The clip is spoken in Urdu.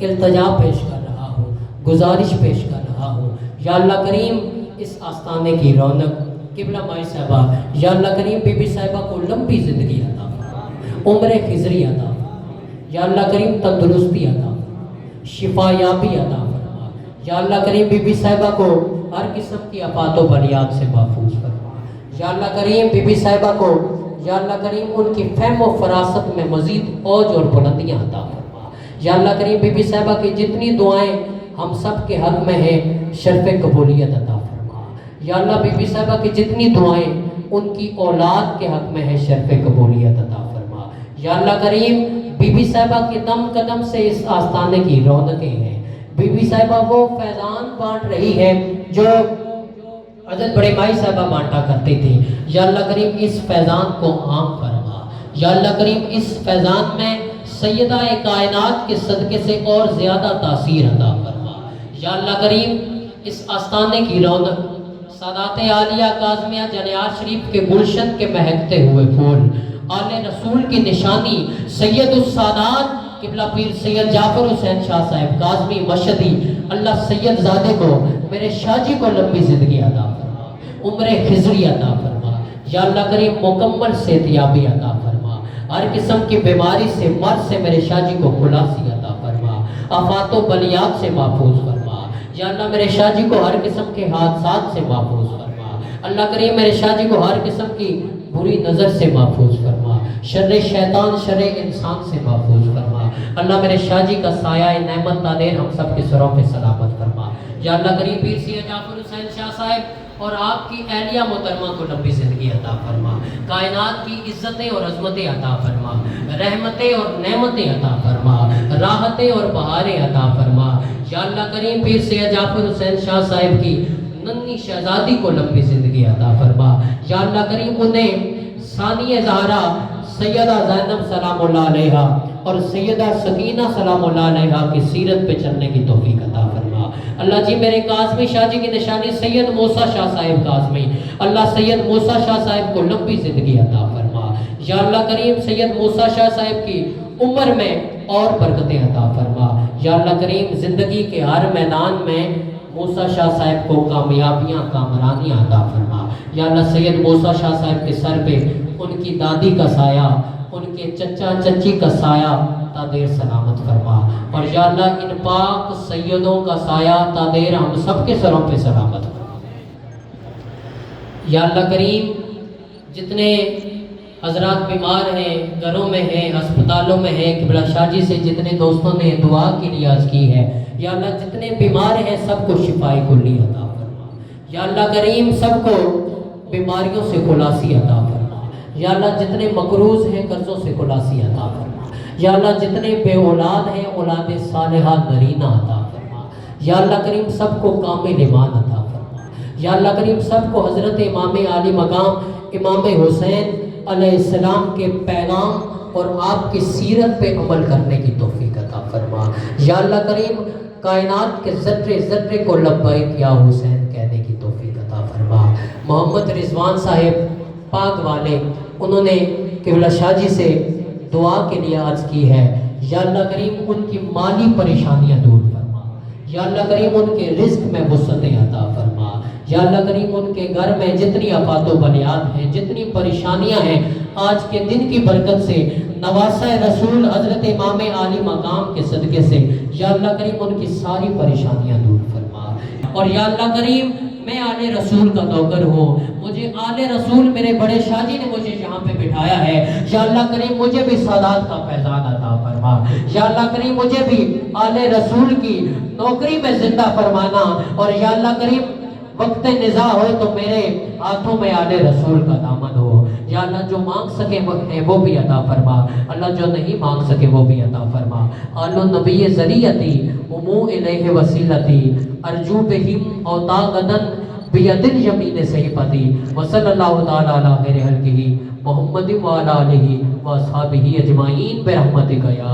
التجا پیش کر رہا ہوں، گزارش پیش کر رہا ہوں، یا اللہ کریم اس آستانے کی رونق قبلہ مائی صاحبہ، یا اللہ کریم بی بی صاحبہ کو لمبی زندگی عطا فرما، عمر خضری عطا فرما، یا اللہ کریم تندرستی عطا فرما، شفا یابی عطا فرما، یا اللہ کریم بی بی صاحبہ کو ہر قسم کی آفات و بلیات سے محفوظ فرما، یا اللہ کریم بی بی صاحبہ کو، یا اللہ کریم ان کی فہم و فراست میں مزید اوج اور بلندیاں عطا فرما، یا اللہ کریم بی بی صاحبہ کی جتنی دعائیں ہم سب کے حق میں ہیں شرف قبولیت عطا فرما، یا اللہ بی بی صاحبہ کی جتنی دعائیں ان کی اولاد کے حق میں ہے شرف قبولیت عطا فرما، یا اللہ کریم بی بی صاحبہ کے دم قدم سے اس آستانے کی رونقیں ہیں، بی بی صاحبہ وہ فیضان بانٹ رہی ہے جو حضرت بڑے مائی صاحبہ بانٹا کرتے تھے، یا اللہ کریم اس فیضان کو عام فرما، یا اللہ کریم اس فیضان میں سیدہ کائنات کے صدقے سے اور زیادہ تاثیر عطا فرما، یا اللہ کریم اس آستانے کی رونق سادات عالیہ کاظمیہ جنیار شریف کے گلشن کے مہکتے ہوئے پھول، آل رسول کی نشانی سید السادات قبلہ پیر سید جعفر حسین شاہ صاحب کاظمی مشہدی اللہ سید زادے کو، میرے شاہ جی کو لمبی زندگی عطا فرما، عمر خضری عطا فرما، یا اللہ کریم مکمل صحتیابی عطا فرما، ہر قسم کی بیماری سے مرض سے میرے شاہ جی کو خلاصی عطا فرما، آفات و بلیات سے محفوظ فرما، یا اللہ میرے شاہ جی کو ہر قسم کے حادثات سے محفوظ فرما، اللہ کریم میرے شاہ جی کو ہر قسم کی بری نظر سے محفوظ فرما، شر شیطان شر انسان سے محفوظ فرما، اللہ میرے شاہ جی کا سایہ نعمت دادیر ہم سب کے سروں پہ سلامت فرما، یا اللہ کریم پیر سید جعفر حسین شاہ صاحب اور آپ کی اہلیہ محترمہ کو لمبی زندگی عطا فرما، کائنات کی عزتیں اور عظمتیں عطا فرما، رحمتیں اور نعمتیں عطا فرما، راحتیں اور بہاریں عطا فرما، یا اللہ کریم پیر سید جعفر حسین شاہ صاحب کی ننھی شہزادی کو لمبی زندگی عطا فرما، یا اللہ کریم انہیں ثانی زہرا سیدہ زینب سلام اللہ علیہا اور سیدہ سکینہ سلام اللہ علیہا کی سیرت پہ چلنے کی توفیق عطا فرما، اللہ جی میرے کاظمی شاہ جی کی نشانی سید موسیٰ شاہ صاحب کاظمی، اللہ سید موسیٰ شاہ صاحب کو لمبی زندگی عطا فرما، یا اللہ کریم سید موسیٰ شاہ صاحب کی عمر میں اور برکتیں عطا فرما، یا اللہ کریم زندگی کے ہر میدان میں موسیٰ شاہ صاحب کو کامیابیاں کامرانیاں عطا فرما، یا اللہ سید موسیٰ شاہ صاحب کے سر پہ ان کی دادی کا سایہ، ان کے چچا چچی کا سایہ تا دیر سلامت فرما، اور یا اللہ ان پاک سیدوں کا سایہ تا دیر ہم سب کے سروں پہ سلامت فرما، یا اللہ کریم جتنے حضرات بیمار ہیں، گھروں میں ہیں، ہسپتالوں میں ہیں، قبلہ شاہ جی سے جتنے دوستوں نے دعا کی نیاز کی ہے، یا اللہ جتنے بیمار ہیں سب کو شفاء کلی عطا فرما، یا اللہ کریم سب کو بیماریوں سے خلاصی عطا فرما، یا اللہ جتنے مقروض ہیں قرضوں سے خلاصی عطا فرما، یا اللہ جتنے بے اولاد ہیں اولاد صالحہ نرینہ عطا فرما، یا اللہ کریم سب کو کامل ایمان عطا فرما، یا اللہ کریم سب کو حضرت امام عالی مقام امام حسین علیہ السلام کے پیغام اور آپ کی سیرت پہ عمل کرنے کی توفیق عطا فرما، یا اللہ کریم کائنات کے ذرے ذرے کو لبیک یا حسین کہنے کی توفیق عطا فرما، محمد رضوان صاحب پاک والے انہوں نے قبلہ شاہ جی سے دعا کے لیے عرض کی ہے، یا اللہ کریم ان کی مالی پریشانیاں دور فرما، یا اللہ کریم ان کے رزق میں وسعتیں عطا فرما، یا اللہ کریم ان کے گھر میں جتنی آفات و بلیات ہیں، جتنی پریشانیاں ہیں، آج کے دن کی برکت سے نواسہ رسول حضرت امام عالی مقام کے صدقے سے یا اللہ کریم ان کی ساری پریشانیاں دور فرما، اور یا اللہ کریم میں آل رسول کا نوکر ہوں، مجھے آل رسول میرے بڑے شاہ جی نے مجھے یہاں پہ بٹھایا ہے، یا اللہ کریم مجھے بھی سادات کا فیضان عطا فرما، یا اللہ کریم مجھے بھی آل رسول کی نوکری میں زندہ فرمانا، اور یا اللہ کریم وقت نزاع ہوئے تو میرے ہاتھوں میں آل رسول کا دامن ہو، یا اللہ جو مانگ سکے وہ بھی عطا فرما، اللہ جو نہیں مانگ سکے وہ بھی عطا فرما، آل النبی ذریعتی امو الیہ وسیلتی ارجو بہم اوتا غدن بید الیمین صحیفتی وصلی اللہ تعالی علی خیر خلقہ محمد وعلی آلہ واصحابہ اجمعین برحمتک یا